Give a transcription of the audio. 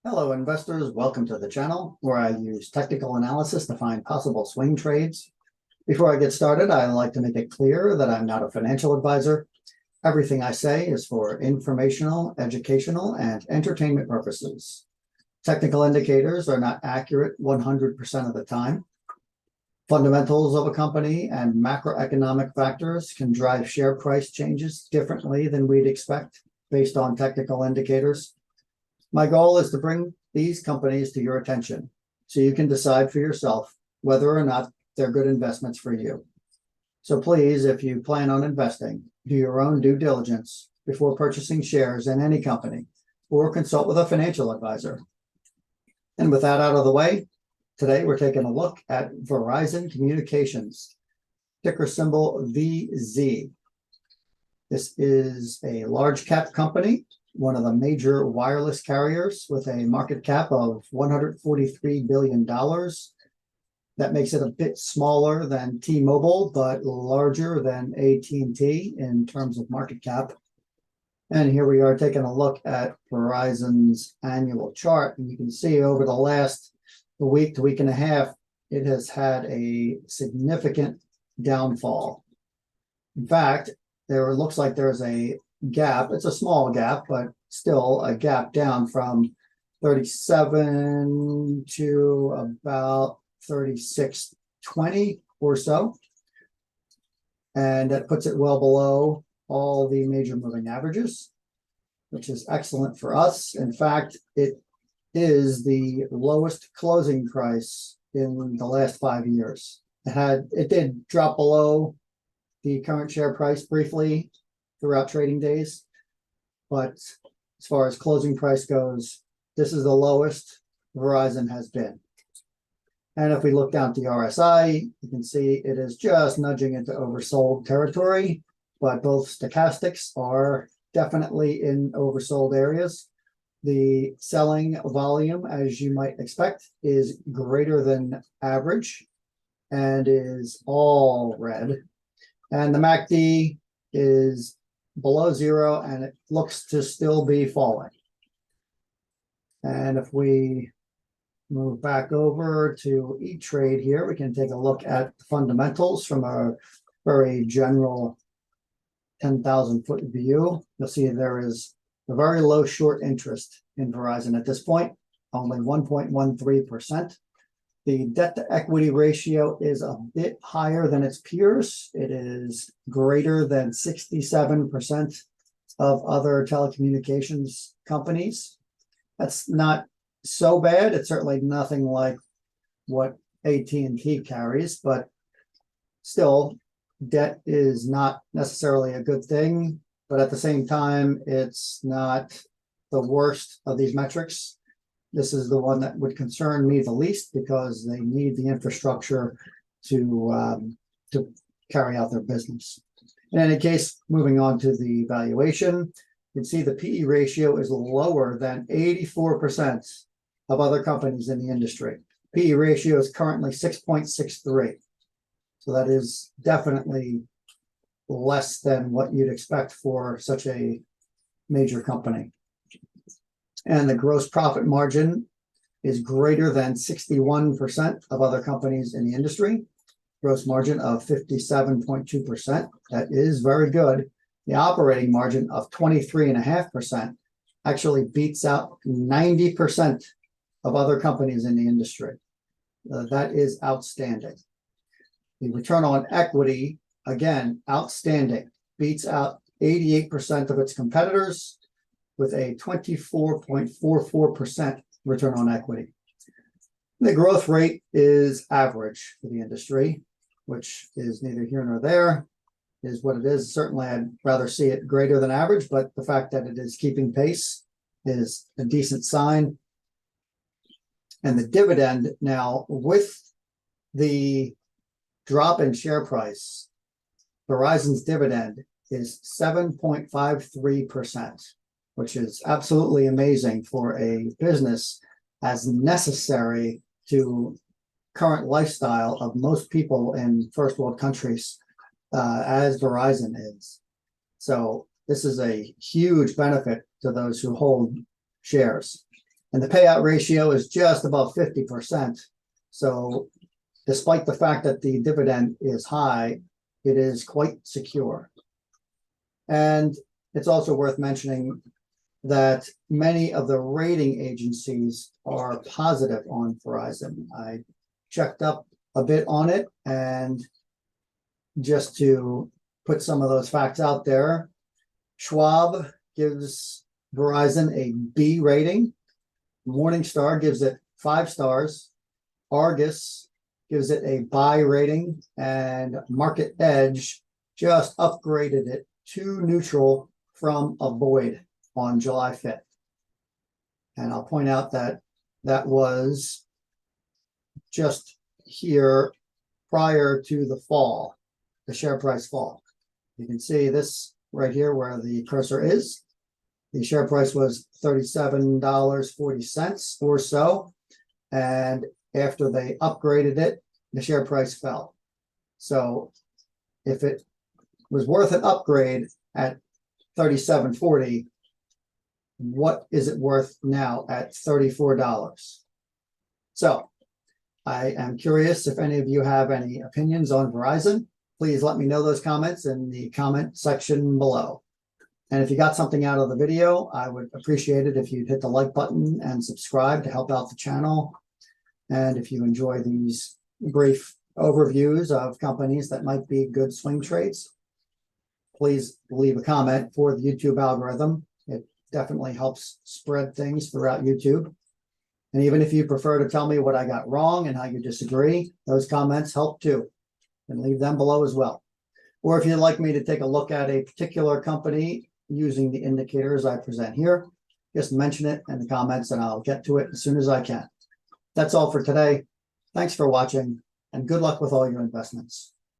Hello, investors. Welcome to the channel where I use technical analysis to find possible swing trades. Before I get started, I'd like to make it clear that I'm not a financial advisor. Everything I say is for informational, educational, and entertainment purposes. Technical indicators are not accurate 100% of the time. Fundamentals of a company and macroeconomic factors can drive share price changes differently than we'd expect based on technical indicators. My goal is to bring these companies to your attention so you can decide for yourself whether or not they're good investments for you. So please, if you plan on investing, do your own due diligence before purchasing shares in any company or consult with a financial advisor. And with that out of the way, today we're taking a look at Verizon Communications, ticker symbol VZ. This is a large cap company, one of the major wireless carriers with a market cap of $143 billion. That makes it a bit smaller than T-Mobile, but larger than AT&T in terms of market cap. And here we are taking a look at Verizon's annual chart. And you can see over the last week to week and a half, it has had a significant downfall. In fact, there looks like there's a gap. It's a small gap, but still a gap down from 37 to about 36.20 or so. And that puts it well below all the major moving averages, which is excellent for us. In fact, it is the lowest closing price in the last 5 years. It did drop below the current share price briefly throughout trading days, but as far as closing price goes, this is the lowest Verizon has been. And if we look down at the RSI, you can see it is just nudging into oversold territory, but both stochastics are definitely in oversold areas. The selling volume, as you might expect, is greater than average and is all red. And the MACD is below zero, and it looks to still be falling. And if we move back over to E-Trade here, we can take a look at the fundamentals from a very general 10,000-foot view. You'll see there is a very low short interest in Verizon at this point, only 1.13%. The debt to equity ratio is a bit higher than its peers. It is greater than 67% of other telecommunications companies. That's not so bad. It's certainly nothing like what AT&T carries, but still, debt is not necessarily a good thing. But at the same time, it's not the worst of these metrics. This is the one that would concern me the least because they need the infrastructure to carry out their business. In any case, moving on to the valuation, you can see the PE ratio is lower than 84% of other companies in the industry. PE ratio is currently 6.63. So that is definitely less than what you'd expect for such a major company. And the gross profit margin is greater than 61% of other companies in the industry. Gross margin of 57.2%. That is very good. The operating margin of 23.5% actually beats out 90% of other companies in the industry. That is outstanding. The return on equity, again, outstanding, beats out 88% of its competitors with a 24.44% return on equity. The growth rate is average for the industry, which is neither here nor there, is what it is. Certainly, I'd rather see it greater than average, but the fact that it is keeping pace is a decent sign. And the dividend now, with the drop in share price, Verizon's dividend is 7.53%. Which is absolutely amazing for a business as necessary to current lifestyle of most people in first world countries as Verizon is. So this is a huge benefit to those who hold shares. And the payout ratio is just above 50%. So despite the fact that the dividend is high, it is quite secure. And it's also worth mentioning that many of the rating agencies are positive on Verizon. I checked up a bit on it, and just to put some of those facts out there, Schwab gives Verizon a B rating. Morningstar gives it 5 stars. Argus gives it a buy rating, and Market Edge just upgraded it to neutral from avoid on July 5th. And I'll point out that that was just here prior to the fall, the share price fall. You can see this right here where the cursor is. The share price was $37.40 or so. And after they upgraded it, the share price fell. So if it was worth an upgrade at $37.40, what is it worth now at $34? So I am curious if any of you have any opinions on Verizon. Please let me know those comments in the comment section below. And if you got something out of the video, I would appreciate it if you'd hit the like button and subscribe to help out the channel. And if you enjoy these brief overviews of companies that might be good swing trades, please leave a comment for the YouTube algorithm. It definitely helps spread things throughout YouTube. And even if you prefer to tell me what I got wrong and how you disagree, those comments help too. And leave them below as well. Or if you'd like me to take a look at a particular company using the indicators I present here, just mention it in the comments and I'll get to it as soon as I can. That's all for today. Thanks for watching, and good luck with all your investments.